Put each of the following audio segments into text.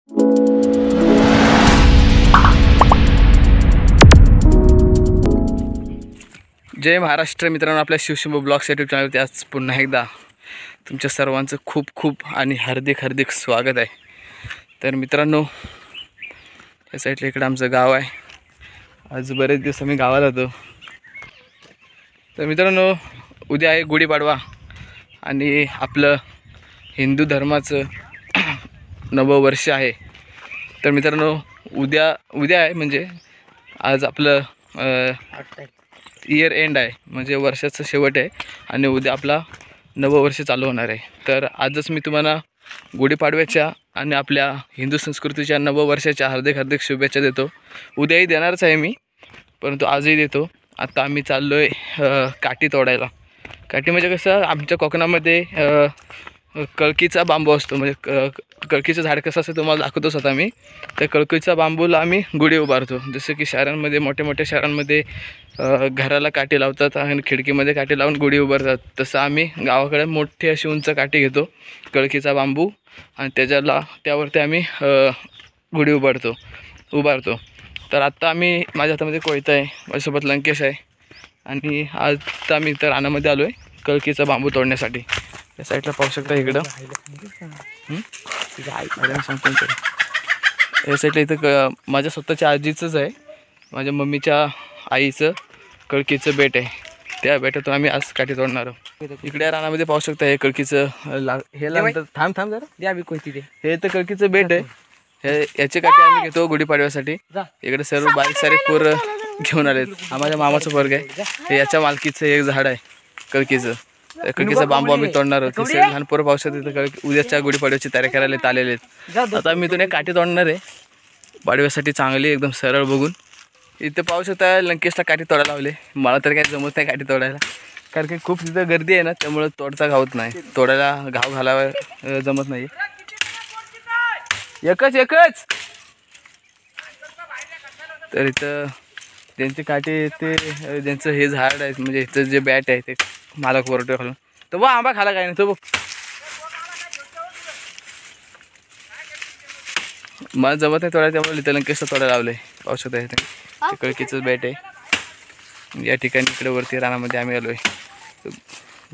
जय महाराष्ट्र मित्रांनो, आपल्या Shivshambhu blogs YouTube चॅनलवरती आज पुन्हा एकदा तुमच्या सर्वांचं खूप खूप आणि हार्दिक स्वागत आहे। तर मित्रांनो, या साईडला इकडं आमचं गाव आहे। आज बरेच दिवस आम्ही गावाला होतो। तर मित्रांनो, उद्या आहे गुढीपाडवा आणि आपलं हिंदू धर्माचं नववर्ष आहे। तर मित्रांनो, उद्या आहे म्हणजे आज आपलं इयर एंड आहे, म्हणजे वर्षाचं शेवट आहे आणि उद्या आपला नववर्ष चालू होणार आहे। तर आजच मी तुम्हाला गुढीपाडव्याच्या आणि आपल्या हिंदू संस्कृतीच्या नववर्षाच्या हार्दिक शुभेच्छा देतो। उद्याही देणारच आहे मी, परंतु आजही देतो। आता आम्ही चाललो आहे काठी तोडायला। काठी म्हणजे कसं, आमच्या कोकणामध्ये कळकीचा बांबू असतो, म्हणजे कळकीचं झाड कसं असतं तुम्हाला दाखवतोच आता मी। त्या कळकीचा बांबूला आम्ही गुढी उभारतो। जसं की शहरांमध्ये, मोठ्या शहरांमध्ये घराला काठी लावतात आणि खिडकीमध्ये काठी लावून गुढी उभारतात, तसं आम्ही गावाकडे मोठी अशी उंच काठी घेतो, कळकीचा बांबू, आणि त्यावरती आम्ही गुढी उभारतो। तर आत्ता आम्ही, माझ्या हातामध्ये कोयता आहे, माझ्यासोबत लंकेश आहे, आणि आता आम्ही इथं रानामध्ये आलो आहे कळकीचा बांबू तोडण्यासाठी। या साईडला पाहू शकता इकडं सांगतो। या साईडला इथं माझ्या स्वतःच्या आजीचंच आहे, माझ्या मम्मीच्या आईचं कळकीचं बेट आहे। त्या बेटातून आम्ही आज काठी तोडणार आहोत। इकडे रानामध्ये पाहू शकता हे कळकीचं हे लागतं। थांब जरा द्या बी कोणती ते। हे तर कळकीचं बेट आहे, याची काठी आम्ही घेतो गुढीपाडव्यासाठी। इकडे सर्व बारीक सारीक पोरं घेऊन आलेत। हा माझ्या मामाचं वर्ग आहे, हे याच्या मालकीचं एक झाड आहे कळकीचं। कळकीचा बांबू आम्ही तोडणार आहोत। हे लहान पोरं पाहू शकता, तिथं उद्याच्या गुढीपाडव्याची तयारी करायला आलेले आहेत। आता मी इथून एक काठी तोडणार आहे पाडव्यासाठी, चांगली एकदम सरळ बघून। इथं पाहू शकता लंकेशला काठी तोडायला लावले। मला तर काही जमत नाही काठी तोडायला, कारण की खूप तिथं गर्दी आहे ना, त्यामुळे तोडता गावत नाही, तोडायला घाव घालावा जमत नाही। एकच तर इथं त्यांची काठी, ते ज्यांचं हे झाड आहे, म्हणजे इथं जे बॅट आहे ते मालक वरटो घालून, तो बघ आंबा खाला काय नाही, तो बघ मला जमत नाही तोडायला, त्यामुळे इथं लंकेशला तोडायला लावले। पाहू शकता इथे कळकीचं बॅट आहे। या ठिकाणी इकडे वरती रानामध्ये आम्ही आलो आहे।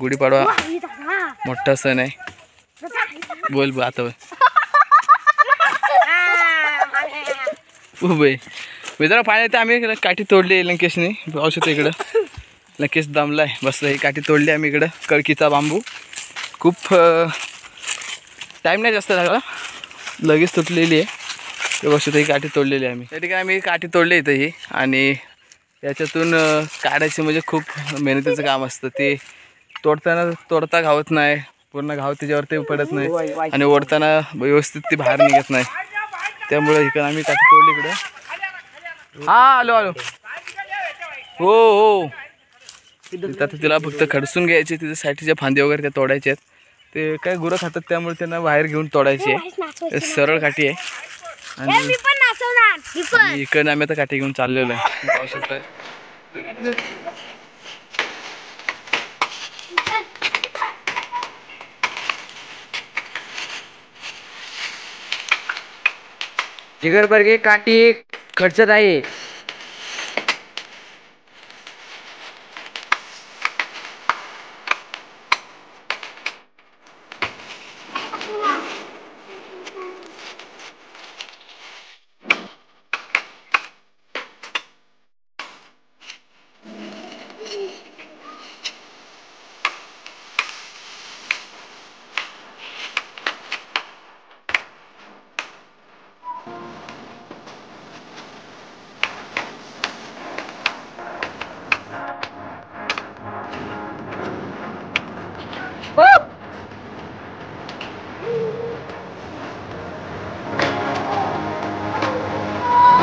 गुढीपाडवा मोठा सण आहे। बोल आता उभे मी जरा पाण्यात आम्ही काठी तोडली लंकेशने। पाहू शकतो इकडं लंकेश दमलाय, बसला। ही काठी तोडली आम्ही इकडं, कळकीचा बांबू। खूप टाईम नाही जास्त लागला, लगेच तुटलेली आहे। ते बघू शकतो ही काठी तोडलेली आहे आम्ही। त्या ठिकाणी आम्ही काठी तोडली इथं ही, आणि याच्यातून काढायचे म्हणजे खूप मेहनतीचं काम असतं। ते तोडता घावत नाही, पूर्ण घाव त्याच्यावरती पडत नाही, आणि ओढताना व्यवस्थित ती बाहेर निघत नाही, त्यामुळे इकडं आम्ही काठी तोडली इकडं। हा आलो हो तिथं तिला फक्त खडसून घ्यायचे, तिथे साईडच्या फांदी वगैरे त्या तोडायचे आहेत। ते काय गुरं खातात, त्यामुळे त्यांना बाहेर घेऊन तोडायची आहे। सरळ काठी आहे, आणि इकडे आम्ही आता काठी घेऊन चाललेलो आहे। पाहू शकताय जिगर बर्गे काठी खर्चत आहे।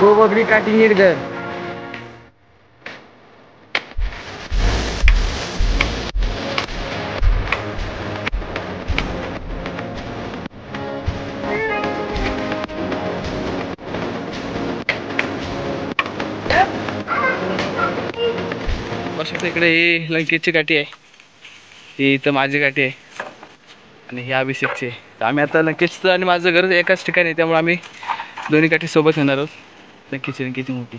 गो बकरी काठी नीट धर। बस इकडे ही लंकेशची काठी आहे, ही इथं माझी काठी आहे, आणि ही अभिषेकची आहे। आम्ही आता लंकेशचं आणि माझं घर एकाच ठिकाणी आहे, त्यामुळे आम्ही दोन्ही काठी सोबत येणार आहोत. लंकेशची मोठी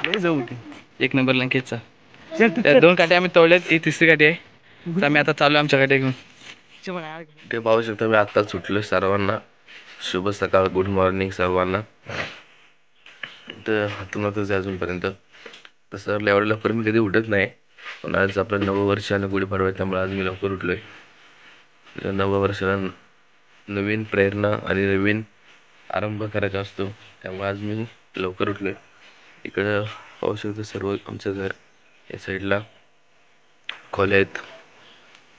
लय जाऊ मोठी, एक नंबर लंकेशचा. त्या 2 काठी आम्ही तोडल्यात, ही तिसरी काठी आहे. तर आम्ही आता चालू आमच्या काठी घेऊन. ते पाहू शकता मी आत्ताच सुटलो. सर्वांना शुभ सकाळ, गुड मॉर्निंग सर्वांना. तर हातूनच अजूनपर्यंत तसं एवढ्या लवकर मी कधी उठत नाही, पण आज आपलं नवं वर्ष आणि गुढीपाडवा आहे, त्यामुळे आज मी लवकर उठलोय. नवं वर्षाला नवीन प्रेरणा आणि नवीन आरंभ करायचा असतो, त्यामुळे आज मी लवकर उठलोय. इकडं पाहू शकतो सर्व आमचं घर. या साईडला खोल्या आहेत,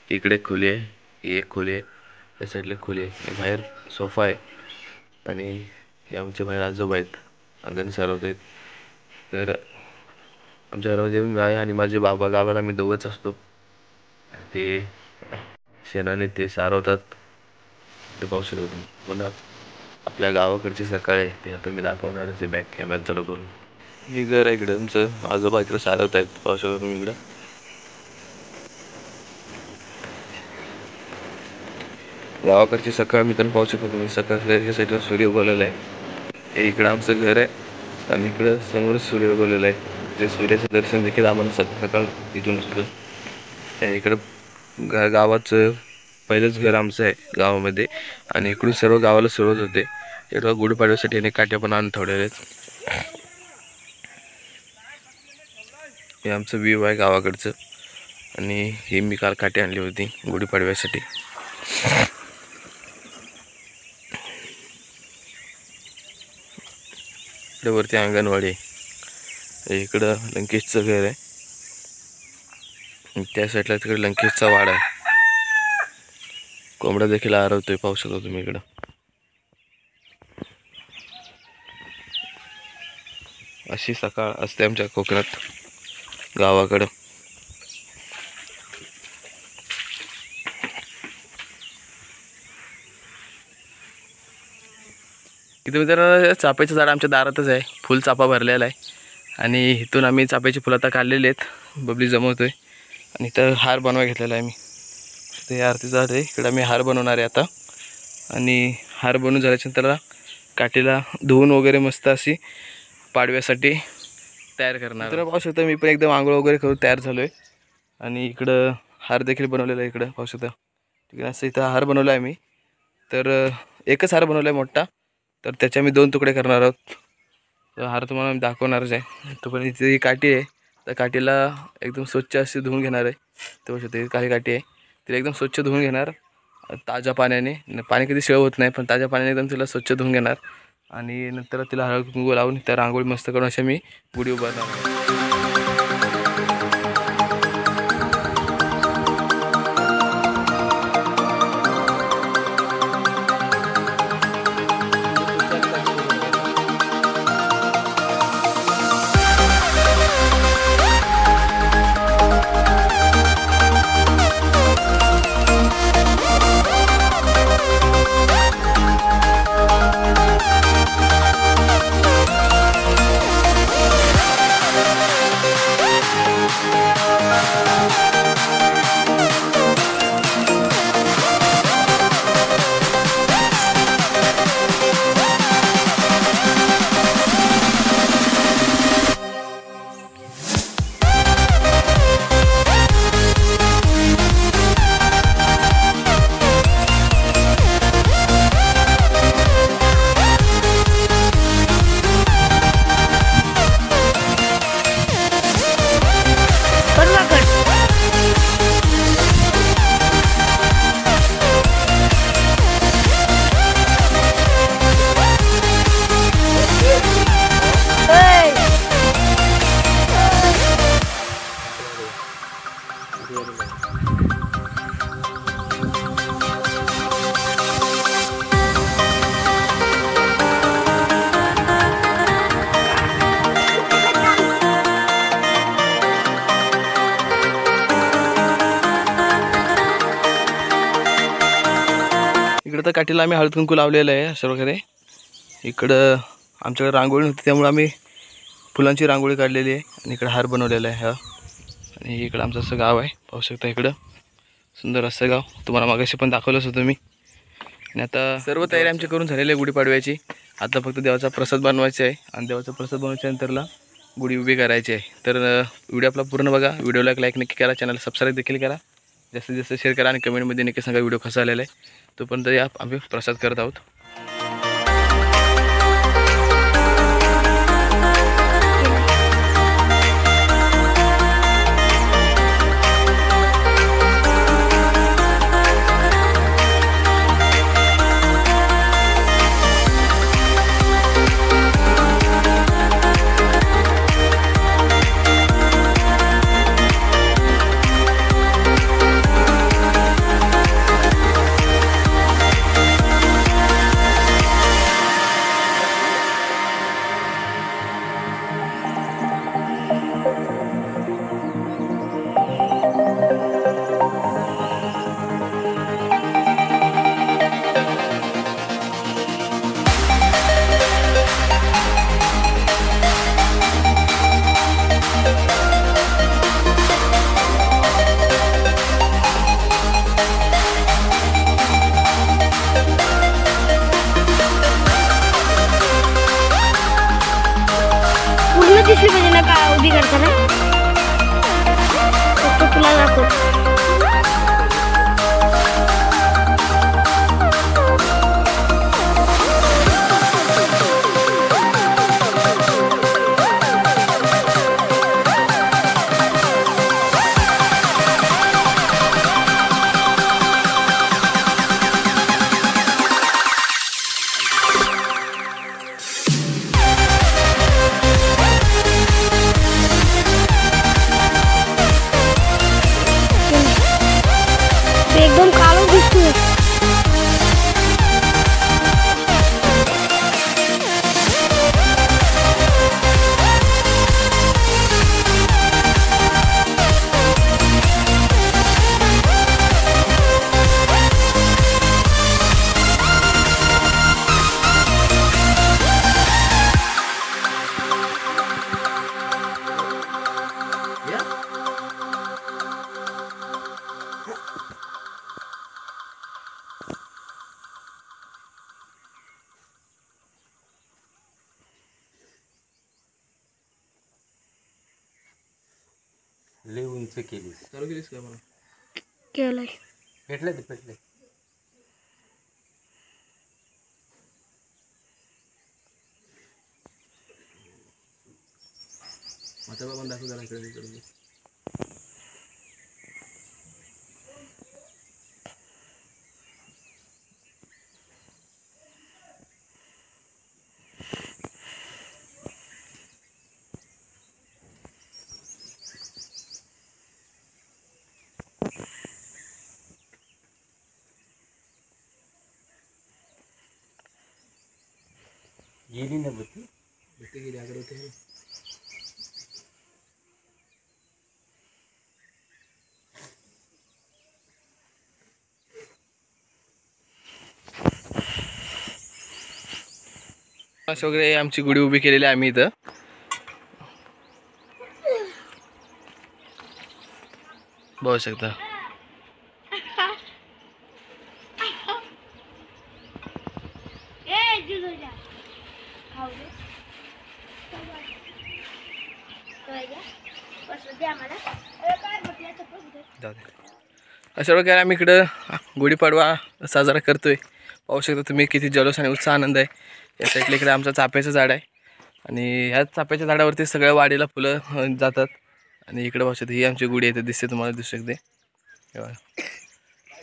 इकडे खोली आहे, ही एक खोली आहे, या साईडला खोली आहे. बाहेर सोफा आहे आणि हे आमच्या बाहेर आजोबा आहेत, अंगण सारवत आहेत. तर आमच्या घरामध्ये मी आहे आणि माझे बाबा. गावाला आम्ही दोघंच असतो. ते शेणाने ते सारवतात. ते पाहू शकतो तुम्ही. पुन्हा आपल्या गावाकडची सकाळ आहे, ते आता मी दाखवणार आहे बॅक कॅमेरा चालू करून. हे घर आहे इकडं आमचं, आजोबा इकडं सारवत आहेत, पाहू शकतो तुम्ही इकडं. गावाकडची सकाळ मी तर पाहू शकतो तुम्ही. सकाळच्या साईडला सूर्य उगवलेला आहे. हे इकडं आमचं घर आहे आणि इकडं समोर सूर्य उगवलेला आहे. ते सूर्याचं दर्शन देखील आम्हाला सकाळ इथून असतं. इकडं गावाचं पहिलंच घर आमचं आहे गावामध्ये, आणि इकडून सर्व गावाला सुरुवात होते. इकडं गुढीपाडव्यासाठी याने काट्या पण आणून ठेवलेल्या आहेत. हे आमचं व्ह्यू आहे गावाकडचं, आणि हे मी काल काठी आणली होती गुढीपाडव्यासाठी. वरती अंगणवाडी आहे. इकडं लंकेशचं घर आहे, त्या साईडला तिकडे लंकेशचा वाडा आहे. कोंबडा देखील आरवतोय, पाहू शकता तुम्ही इकडं. अशी सकाळ असते आमच्या कोकणात गावाकडं. इथं मित्रांनो चाफ्याचं झाड आमच्या दारातच आहे, फुल चाफा भरलेला आहे. आणि इथून आम्ही चाफ्याची फुलं आता काढलेली आहेत, बबली जमवतोय. आणि इथं हार बनवायला घेतलेला आहे मी. ते आरतीचं झाड आहे, इकडं आम्ही हार बनवणार आहे आता. आणि हार बनवून झाल्याच्यानंतर त्याला काठीला धुवून वगैरे मस्त अशी पाडव्यासाठी तयार करणार. तर पाहू शकता मी पण एकदम आंघोळ वगैरे करून तयार झालो आहे. आणि इकडं हार देखील बनवलेला आहे, इकडं पाहू शकता. ठीक आहे, असं इथं हार बनवला आहे मी. तर एकच हार बनवला आहे मोठा, तर त्याच्या मी 2 तुकडे करणार आहोत. तर हार तुम्हाला मी दाखवणारच आहे. तो पण इथे ही काठी आहे, त्या काठीला एकदम स्वच्छ अशी धुवून घेणार आहे. तो शकते काही काठी आहे, तिला एकदम स्वच्छ धुवून घेणार ताज्या पाण्याने. पाणी कधी शेव होत नाही, पण ताज्या पाण्याने एकदम तिला स्वच्छ धुवून घेणार. आणि नंतर तिला हळद कुंकू लावून त्या रांगोळी मस्त करून अशा मी गुढी उभारणार. इकडं तर काठीला आम्ही हळद कुंकू लावलेलं आहे अशा प्रकारे. इकडं आमच्याकडे रांगोळी होती, त्यामुळे आम्ही फुलांची रांगोळी काढलेली आहे. आणि इकडं हार बनवलेला आहे हा. आणि इकडं आमचं असं गाव आहे, पाहू शकता. इकडं सुंदर असं गाव, तुम्हाला मागाशी पण दाखवलंच होतं मी. आणि आता सर्व तयारी आमची करून झालेली आहे गुढीपाडव्याची. आता फक्त देवाचा प्रसाद बनवायचा आहे आणि देवाचा प्रसाद बनवायच्या नंतरला गुढी उभी करायची आहे. तर व्हिडिओ आपला पूर्ण बघा, व्हिडिओला एक लाईक नक्की करा, चॅनल सबस्क्राईब देखील करा, जास्तीत जास्त शेअर करा आणि कमेंटमध्ये नक्की सांगा व्हिडिओ कसा आलेला आहे. तोपर्यंत या आम्ही प्रसाद करत आहोत. दिसली म्हणजे ना का उभी करताना फक्त तुला दाखव. एकदम काळो दिसतोय. लय उंच केलीस. चालू केलीस का मला? केलंय. पेटले ते पेटले. आता बाबा दाखव जरा इकडे. गेली ना बत्ती. बत्ती गेली आकडे होते. अशा वगैरे आमची गुढी उभी केलेली आहे आम्ही इथं. बघू शकता. अशा प्रकारे आम्ही इकडं गुढीपाडवा साजरा करतोय. पाहू शकता तुम्ही किती जल्लोष आणि उत्साह आनंद आहे. या साईडला इकडे आमचं चाफ्याचं झाड आहे आणि ह्याच चाफ्याच्या झाडावरती सगळ्या वाडीला फुलं जातात. आणि इकडे पाहू शकता ही आमची गुढी आहे, दिसते तुम्हाला, दिसू शकते.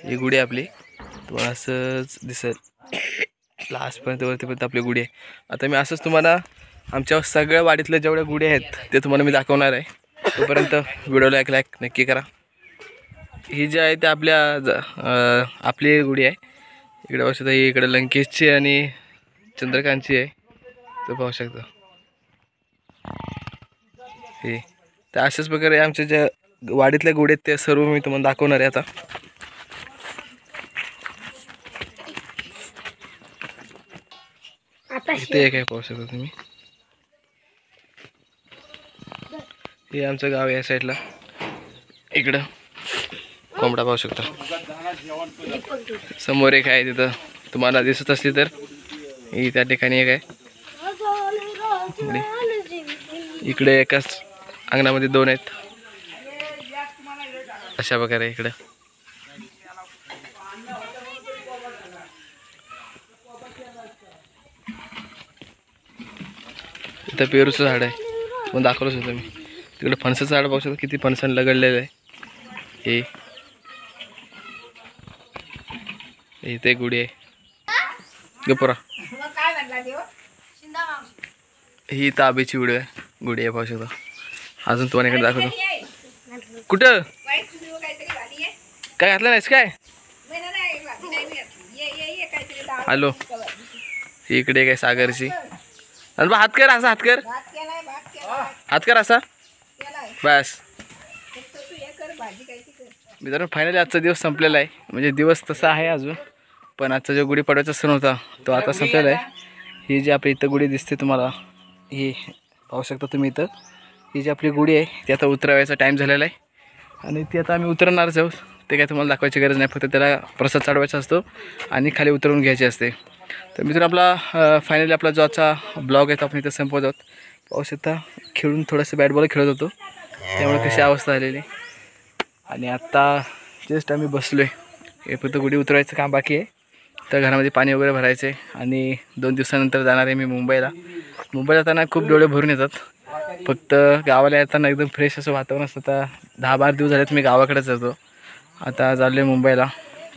ही गुढी आपली तुम्हाला असंच दिसेल. लास्टपर्यंत वरतीपर्यंत आपली गुढी आहे. आता मी असंच तुम्हाला आमच्या सगळ्या वाडीतल्या जेवढ्या गुढी आहेत ते तुम्हाला मी दाखवणार आहे. तोपर्यंत व्हिडिओला एक लाईक नक्की करा. ही जी आहे ते आपली गुढी आहे. इकडे पाहू शकता ही इकडे लंकेशची आणि चंद्रकांतची आहे. तो पाहू शकता हे. तर अशाच प्रकारे आमच्या ज्या वाडीतल्या गुढी आहेत त्या सर्व मी तुम्हाला दाखवणार आहे. आता इथे एक आहे, पाहू शकता तुम्ही. हे आमचं गाव आहे या साईडला. इकडं कोंबडा पाहू शकता. समोर एक आहे तिथं तुम्हाला दिसत असली तर ही त्या ठिकाणी एक आहे. इकडे एकाच अंगणामध्ये 2 आहेत. अशा प्रकारे इकडं इथं पेरूचं झाड आहे. पण दाखवलंच होतं मी. तिकडे फणसाचं झाड बघू शकतो किती फणसानं लगडलेलं आहे. इथे गुढी आहे. गपुरा ही इथं आबीची गुढी आहे. गुढी आहे पाहू शकतो. अजून तुम्हाला इकडे दाखवतो. कुठं काय घातलं नाहीस काय? हॅलो इकडे काय सागरची. आणि हात कर असा, हात कर, हात कर असा बस. मित्रांनो फायनली आजचा दिवस संपलेला आहे. म्हणजे दिवस तसा आहे अजून, पण आजचा जो गुढीपाडव्याचा सण होता तो आता संपलेला आहे. ही जी आपली इथं गुढी दिसते तुम्हाला, ही पाहू शकता तुम्ही इथं. ही जी आपली गुढी आहे ती आता उतरवायचा टाईम झालेला आहे आणि ती आता आम्ही उतरणारच आहोत. ते काय तुम्हाला दाखवायची गरज नाही, फक्त त्याला प्रसाद चढवायचा असतो आणि खाली उतरवून घ्यायची असते. तर मित्रांनो आपला फायनली आपला जो आजचा ब्लॉग आहे तो आपण इथं संपवत आहोत. पाहू शकता खेळून थोडंसं बॅट बॉल खेळत होतो, त्यामुळे कशी अवस्था झालेली. आणि आत्ता जस्ट आम्ही बसलो आहे. हे फक्त गुढी उतरवायचं काम बाकी आहे. तर घरामध्ये पाणी वगैरे भरायचं आहे आणि 2 दिवसानंतर जाणार आहे मी मुंबईला. मुंबईला जाताना खूप डोळे भरून येतात. फक्त गावाला येताना एकदम फ्रेश असं वातावरण असतं. आता 10-12 दिवस झालेत मी गावाकडेच जातो. आता चाललो आहे मुंबईला.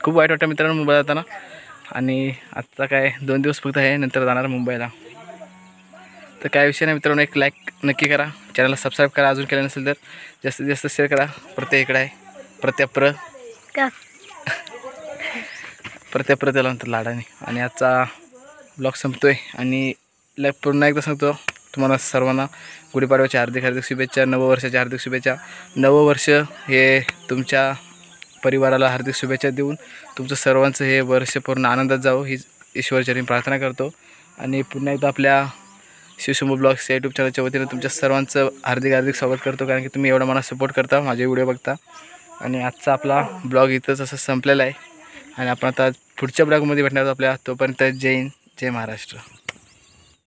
खूप वाईट वाटतं मित्रांनो मुंबईला जाताना. आणि आत्ता काय 2 दिवस फक्त आहे, नंतर जाणार मुंबईला. तर काय विषय नाही मित्रांनो, एक लाईक नक्की करा, चॅनलला सबस्क्राईब करा अजून केलं नसेल तर. जास्तीत जास्त शेअर करा. इकडे आहे प्रत्यप्र त्याला नंतर लाडाने. आणि आजचा ब्लॉग संपतो आहे. आणि पुन्हा एकदा सांगतो तुम्हाला सर्वांना गुढीपाडव्याच्या हार्दिक शुभेच्छा, नववर्षाच्या हार्दिक शुभेच्छा. नववर्ष हे तुमच्या परिवाराला हार्दिक शुभेच्छा देऊन तुमचं सर्वांचं हे वर्ष पूर्ण आनंदात जावं ही ईश्वरचरणी प्रार्थना करतो. आणि पुन्हा एकदा आपल्या शिवशंभू ब्लॉग्स या यूट्यूब चॅनलच्या वतीनं तुमच्या सर्वांचं हार्दिक स्वागत करतो, कारण की तुम्ही एवढा मला सपोर्ट करता, माझे व्हिडिओ बघता. आणि आजचा आपला ब्लॉग इथंच असं संपलेला आहे आणि आपण आता पुढच्या ब्लॉगमध्ये भेटणार आहोत आपल्या. तोपर्यंत जय हिंद, जय महाराष्ट्र.